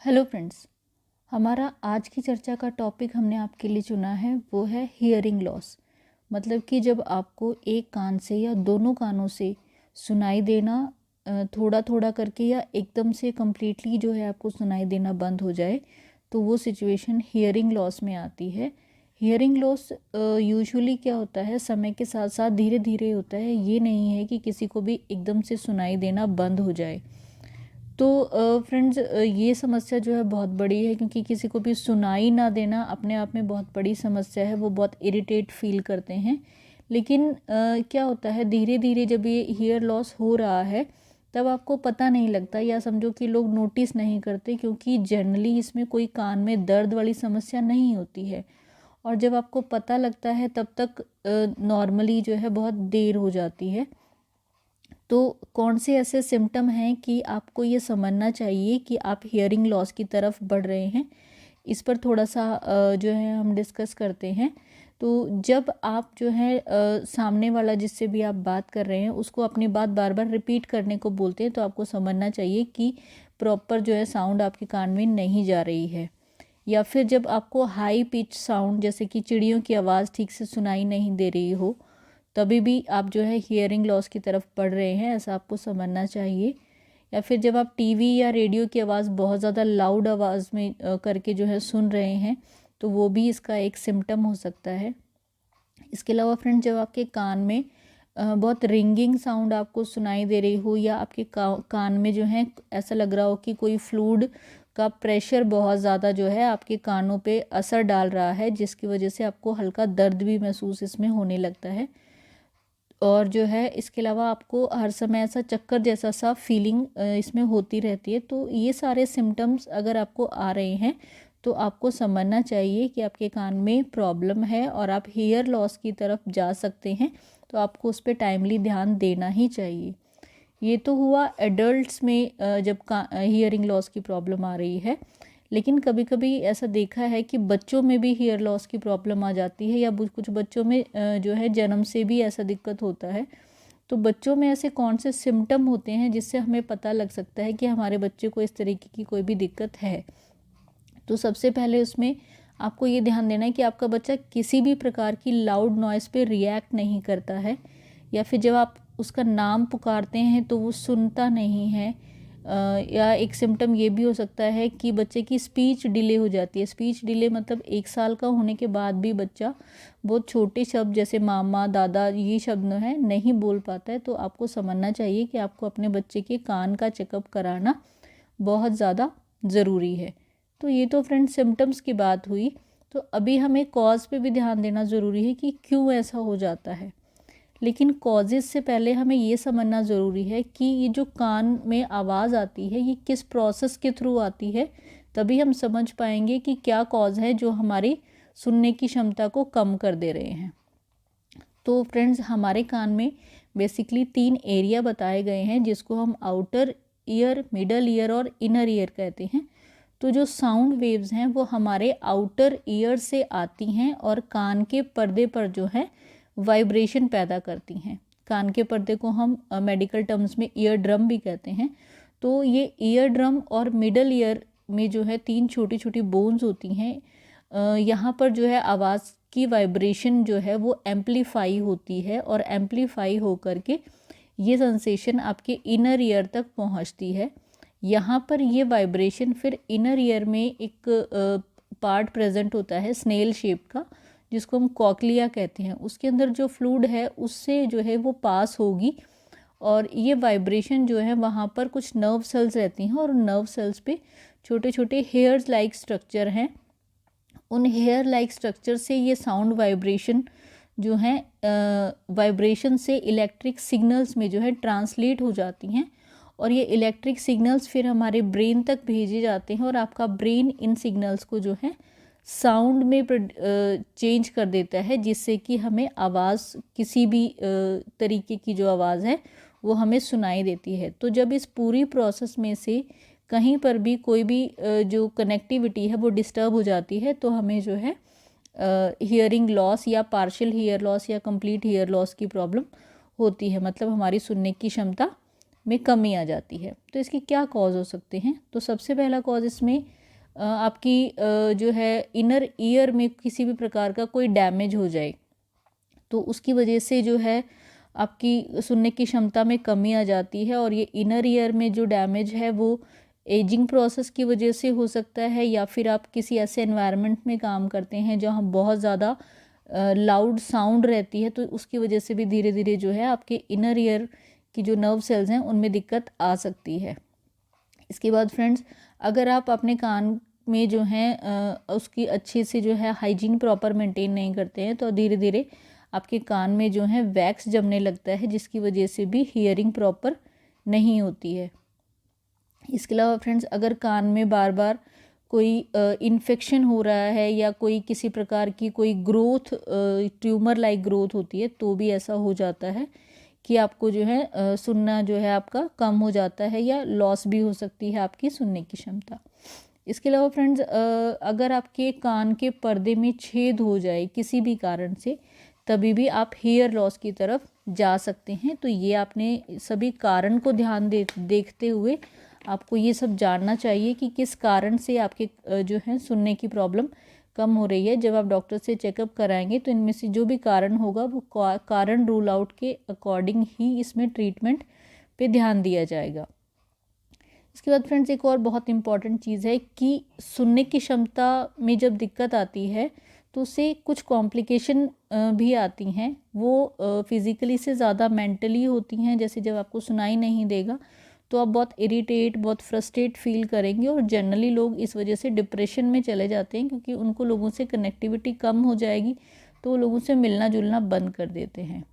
Hello friends. हमारा आज की चर्चा का टॉपिक हमने आपके लिए चुना है वो है हियरिंग लॉस। मतलब कि जब आपको एक कान से या दोनों कानों से सुनाई देना थोड़ा थोड़ा करके या एकदम से कम्प्लीटली जो है आपको सुनाई देना बंद हो जाए, तो वो सिचुएशन हियरिंग लॉस में आती है। हियरिंग लॉस यूजुअली क्या होता है, समय के साथ साथ धीरे धीरे होता है। ये नहीं है कि किसी को भी एकदम से सुनाई देना बंद हो जाए। तो फ्रेंड्स, ये समस्या जो है बहुत बड़ी है, क्योंकि किसी को भी सुनाई ना देना अपने आप में बहुत बड़ी समस्या है। वो बहुत इरिटेट फील करते हैं। लेकिन क्या होता है, धीरे धीरे जब ये हीयर लॉस हो रहा है तब आपको पता नहीं लगता, या समझो कि लोग नोटिस नहीं करते, क्योंकि जनरली इसमें कोई कान में दर्द वाली समस्या नहीं होती है। और जब आपको पता लगता है तब तक नॉर्मली जो है बहुत देर हो जाती है। तो कौन से ऐसे सिम्टम हैं कि आपको ये समझना चाहिए कि आप हियरिंग लॉस की तरफ बढ़ रहे हैं, इस पर थोड़ा सा जो है हम डिस्कस करते हैं। तो जब आप जो है सामने वाला जिससे भी आप बात कर रहे हैं उसको अपनी बात बार बार रिपीट करने को बोलते हैं, तो आपको समझना चाहिए कि प्रॉपर जो है साउंड आपके कान में नहीं जा रही है। या फिर जब आपको हाई पिच साउंड जैसे कि चिड़ियों की आवाज़ ठीक से सुनाई नहीं दे रही हो, तभी भी आप जो है हियरिंग लॉस की तरफ बढ़ रहे हैं, ऐसा आपको समझना चाहिए। या फिर जब आप टीवी या रेडियो की आवाज़ बहुत ज़्यादा लाउड आवाज़ में करके जो है सुन रहे हैं, तो वो भी इसका एक सिम्टम हो सकता है। इसके अलावा फ्रेंड, जब आपके कान में बहुत रिंगिंग साउंड आपको सुनाई दे रही हो, या आपके कान में जो है ऐसा लग रहा हो कि कोई फ्लूइड का प्रेशर बहुत ज़्यादा जो है आपके कानों पे असर डाल रहा है, जिसकी वजह से आपको हल्का दर्द भी महसूस इसमें होने लगता है। और जो है इसके अलावा आपको हर समय ऐसा चक्कर जैसा सा फीलिंग इसमें होती रहती है। तो ये सारे सिम्टम्स अगर आपको आ रहे हैं तो आपको समझना चाहिए कि आपके कान में प्रॉब्लम है और आप हेयर लॉस की तरफ जा सकते हैं। तो आपको उस पर टाइमली ध्यान देना ही चाहिए। ये तो हुआ एडल्ट्स में जब हियरिंग लॉस की प्रॉब्लम आ रही है। लेकिन कभी कभी ऐसा देखा है कि बच्चों में भी हेयर लॉस की प्रॉब्लम आ जाती है, या कुछ बच्चों में जो है जन्म से भी ऐसा दिक्कत होता है। तो बच्चों में ऐसे कौन से सिम्टम होते हैं जिससे हमें पता लग सकता है कि हमारे बच्चे को इस तरीके की कोई भी दिक्कत है। तो सबसे पहले उसमें आपको ये ध्यान देना है कि आपका बच्चा किसी भी प्रकार की लाउड नॉइज़ पे रिएक्ट नहीं करता है, या फिर जब आप उसका नाम पुकारते हैं तो वो सुनता नहीं है। या एक सिम्टम ये भी हो सकता है कि बच्चे की स्पीच डिले हो जाती है। स्पीच डिले मतलब 1 साल का होने के बाद भी बच्चा बहुत छोटे शब्द जैसे मामा, दादा, ये शब्द है नहीं बोल पाता है। तो आपको समझना चाहिए कि आपको अपने बच्चे के कान का चेकअप कराना बहुत ज़्यादा ज़रूरी है। तो ये तो फ्रेंड सिम्टम्स की बात हुई। तो अभी हमें कॉज पे भी ध्यान देना ज़रूरी है कि क्यों ऐसा हो जाता है। लेकिन कॉजेज़ से पहले हमें ये समझना ज़रूरी है कि ये जो कान में आवाज़ आती है ये किस प्रोसेस के थ्रू आती है। तभी हम समझ पाएंगे कि क्या कॉज है जो हमारी सुनने की क्षमता को कम कर दे रहे हैं। तो फ्रेंड्स, हमारे कान में बेसिकली 3 एरिया बताए गए हैं, जिसको हम आउटर ईयर, मिडल ईयर और इनर ईयर कहते हैं। तो जो साउंड वेव्स हैं वो हमारे आउटर ईयर से आती हैं और कान के पर्दे पर जो है वाइब्रेशन पैदा करती हैं। कान के पर्दे को हम मेडिकल टर्म्स में ईयर ड्रम भी कहते हैं। तो ये ईयर ड्रम और मिडल ईयर में जो है 3 छोटी छोटी बोन्स होती हैं। यहाँ पर जो है आवाज़ की वाइब्रेशन जो है वो एम्पलीफाई होती है, और एम्पलीफाई होकर के ये सेंसेशन आपके इनर ईयर तक पहुँचती है। यहाँ पर ये वाइब्रेशन फिर इनर ईयर में एक पार्ट प्रेजेंट होता है स्नेल शेप का, जिसको हम कॉकलिया कहते हैं। उसके अंदर जो फ्लूइड है उससे जो है वो पास होगी, और ये वाइब्रेशन जो है वहाँ पर कुछ नर्व सेल्स रहती हैं, और नर्व सेल्स पे छोटे छोटे हेयर्स लाइक स्ट्रक्चर हैं। उन हेयर लाइक स्ट्रक्चर से ये साउंड वाइब्रेशन जो है वाइब्रेशन से इलेक्ट्रिक सिग्नल्स में जो है ट्रांसलेट हो जाती हैं, और ये इलेक्ट्रिक सिग्नल्स फिर हमारे ब्रेन तक भेजे जाते हैं, और आपका ब्रेन इन सिग्नल्स को जो है साउंड में चेंज कर देता है, जिससे कि हमें आवाज़ किसी भी तरीके की जो आवाज़ है वो हमें सुनाई देती है। तो जब इस पूरी प्रोसेस में से कहीं पर भी कोई भी जो कनेक्टिविटी है वो डिस्टर्ब हो जाती है, तो हमें जो है हियरिंग लॉस या पार्शियल हियर लॉस या कंप्लीट हियर लॉस की प्रॉब्लम होती है। मतलब हमारी सुनने की क्षमता में कमी आ जाती है। तो इसके क्या कॉज हो सकते हैं? तो सबसे पहला कॉज इसमें आपकी जो है इनर ईयर में किसी भी प्रकार का कोई डैमेज हो जाए, तो उसकी वजह से जो है आपकी सुनने की क्षमता में कमी आ जाती है। और ये इनर ईयर में जो डैमेज है वो एजिंग प्रोसेस की वजह से हो सकता है, या फिर आप किसी ऐसे एनवायरनमेंट में काम करते हैं जहाँ बहुत ज़्यादा लाउड साउंड रहती है, तो उसकी वजह से भी धीरे धीरे जो है आपके इनर ईयर की जो नर्व सेल्स हैं उनमें दिक्कत आ सकती है। इसके बाद फ्रेंड्स, अगर आप अपने कान में जो है उसकी अच्छे से जो है हाइजीन प्रॉपर मेंटेन नहीं करते हैं, तो धीरे धीरे आपके कान में जो है वैक्स जमने लगता है, जिसकी वजह से भी हियरिंग प्रॉपर नहीं होती है। इसके अलावा फ्रेंड्स, अगर कान में बार बार कोई इन्फेक्शन हो रहा है या कोई किसी प्रकार की कोई ग्रोथ ट्यूमर लाइक ग्रोथ होती है, तो भी ऐसा हो जाता है कि आपको जो है सुनना जो है आपका कम हो जाता है या लॉस भी हो सकती है आपकी सुनने की क्षमता। इसके अलावा फ्रेंड्स, अगर आपके कान के पर्दे में छेद हो जाए किसी भी कारण से, तभी भी आप हेयर लॉस की तरफ जा सकते हैं। तो ये आपने सभी कारण को ध्यान देखते हुए आपको ये सब जानना चाहिए कि किस कारण से आपके जो है सुनने की प्रॉब्लम कम हो रही है। जब आप डॉक्टर से चेकअप कराएंगे तो इनमें से जो भी कारण होगा वो कारण रूल आउट के अकॉर्डिंग ही इसमें ट्रीटमेंट पे ध्यान दिया जाएगा। इसके बाद फ्रेंड्स, एक और बहुत इम्पॉर्टेंट चीज़ है कि सुनने की क्षमता में जब दिक्कत आती है तो उससे कुछ कॉम्प्लिकेशन भी आती हैं। वो फिज़िकली से ज़्यादा मेंटली होती हैं। जैसे जब आपको सुनाई नहीं देगा तो आप बहुत इरिटेट, बहुत फ्रस्ट्रेट फील करेंगे, और जनरली लोग इस वजह से डिप्रेशन में चले जाते हैं, क्योंकि उनको लोगों से कनेक्टिविटी कम हो जाएगी तो वो लोगों से मिलना जुलना बंद कर देते हैं।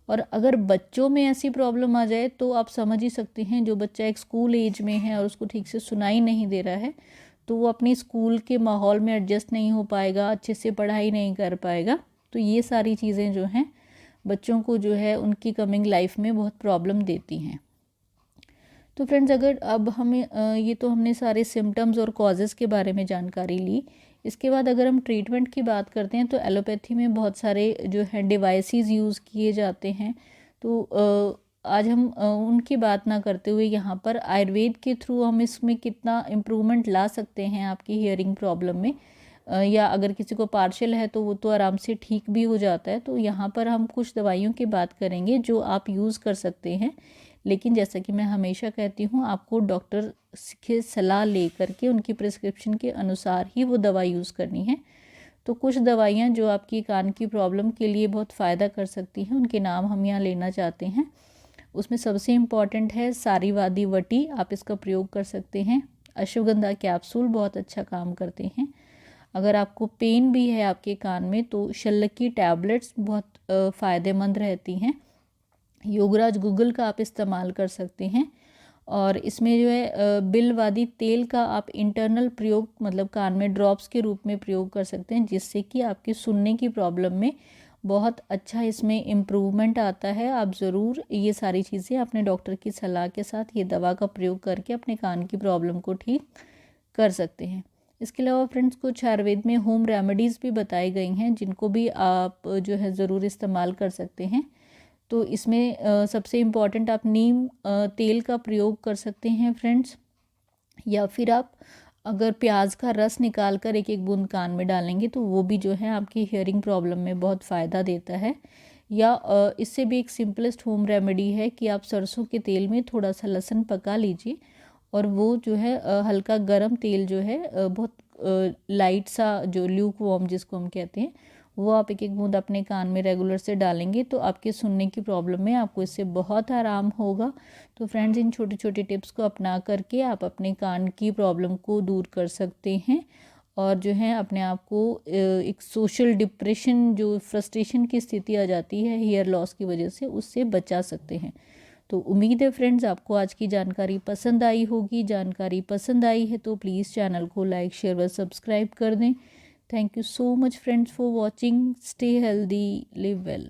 और अगर बच्चों में ऐसी प्रॉब्लम आ जाए तो आप समझ ही सकते हैं, जो बच्चा एक स्कूल एज में है और उसको ठीक से सुनाई नहीं दे रहा है, तो वो अपनी स्कूल के माहौल में एडजस्ट नहीं हो पाएगा, अच्छे से पढ़ाई नहीं कर पाएगा। तो ये सारी चीज़ें जो हैं बच्चों को जो है उनकी कमिंग लाइफ में बहुत प्रॉब्लम देती हैं। तो फ्रेंड्स, अगर अब हमें ये तो हमने सारे सिम्टम्स और कॉजेज़ के बारे में जानकारी ली। इसके बाद अगर हम ट्रीटमेंट की बात करते हैं तो एलोपैथी में बहुत सारे जो है डिवाइसेस यूज़ किए जाते हैं। तो आज हम उनकी बात ना करते हुए यहाँ पर आयुर्वेद के थ्रू हम इसमें कितना इम्प्रूवमेंट ला सकते हैं आपकी हियरिंग प्रॉब्लम में, या अगर किसी को पार्शियल है तो वो तो आराम से ठीक भी हो जाता है। तो यहाँ पर हम कुछ दवाइयों की बात करेंगे जो आप यूज़ कर सकते हैं, लेकिन जैसा कि मैं हमेशा कहती हूँ, आपको डॉक्टर की सलाह ले करके उनकी प्रिस्क्रिप्शन के अनुसार ही वो दवा यूज़ करनी है। तो कुछ दवाइयाँ जो आपकी कान की प्रॉब्लम के लिए बहुत फ़ायदा कर सकती हैं, उनके नाम हम यहाँ लेना चाहते हैं। उसमें सबसे इम्पॉर्टेंट है सारीवादी वटी, आप इसका प्रयोग कर सकते हैं। अश्वगंधा कैप्सूल बहुत अच्छा काम करते हैं। अगर आपको पेन भी है आपके कान में तो शल्लक की टैबलेट्स बहुत फ़ायदेमंद रहती हैं। योगराज गूगल का आप इस्तेमाल कर सकते हैं। और इसमें जो है बिलवादी तेल का आप इंटरनल प्रयोग, मतलब कान में ड्रॉप्स के रूप में प्रयोग कर सकते हैं, जिससे कि आपकी सुनने की प्रॉब्लम में बहुत अच्छा इसमें इम्प्रूवमेंट आता है। आप ज़रूर ये सारी चीज़ें अपने डॉक्टर की सलाह के साथ ये दवा का प्रयोग करके अपने कान की प्रॉब्लम को ठीक कर सकते हैं। इसके अलावा फ्रेंड्स, कुछ आयुर्वेद में होम रेमेडीज़ भी बताई गई हैं, जिनको भी आप जो है ज़रूर इस्तेमाल कर सकते हैं। तो इसमें सबसे इम्पॉर्टेंट आप नीम तेल का प्रयोग कर सकते हैं फ्रेंड्स, या फिर आप अगर प्याज का रस निकाल कर एक एक बूंद कान में डालेंगे तो वो भी जो है आपकी हियरिंग प्रॉब्लम में बहुत फ़ायदा देता है। या इससे भी एक सिंपलेस्ट होम रेमेडी है कि आप सरसों के तेल में थोड़ा सा लहसुन पका लीजिए, और वो जो है हल्का गरम तेल जो है बहुत लाइट सा, जो ल्यूक वार्म जिसको हम कहते हैं, वो आप एक एक बूंद अपने कान में रेगुलर से डालेंगे तो आपके सुनने की प्रॉब्लम में आपको इससे बहुत आराम होगा। तो फ्रेंड्स, इन छोटी छोटी टिप्स को अपना करके आप अपने कान की प्रॉब्लम को दूर कर सकते हैं, और जो है अपने आप को एक सोशल डिप्रेशन, जो फ्रस्ट्रेशन की स्थिति आ जाती है हेयर लॉस की वजह से, उससे बचा सकते हैं। तो उम्मीद है फ्रेंड्स आपको आज की जानकारी पसंद आई होगी। जानकारी पसंद आई है तो प्लीज़ चैनल को लाइक, शेयर व सब्सक्राइब कर दें। Thank you so much friends for watching. Stay healthy, live well.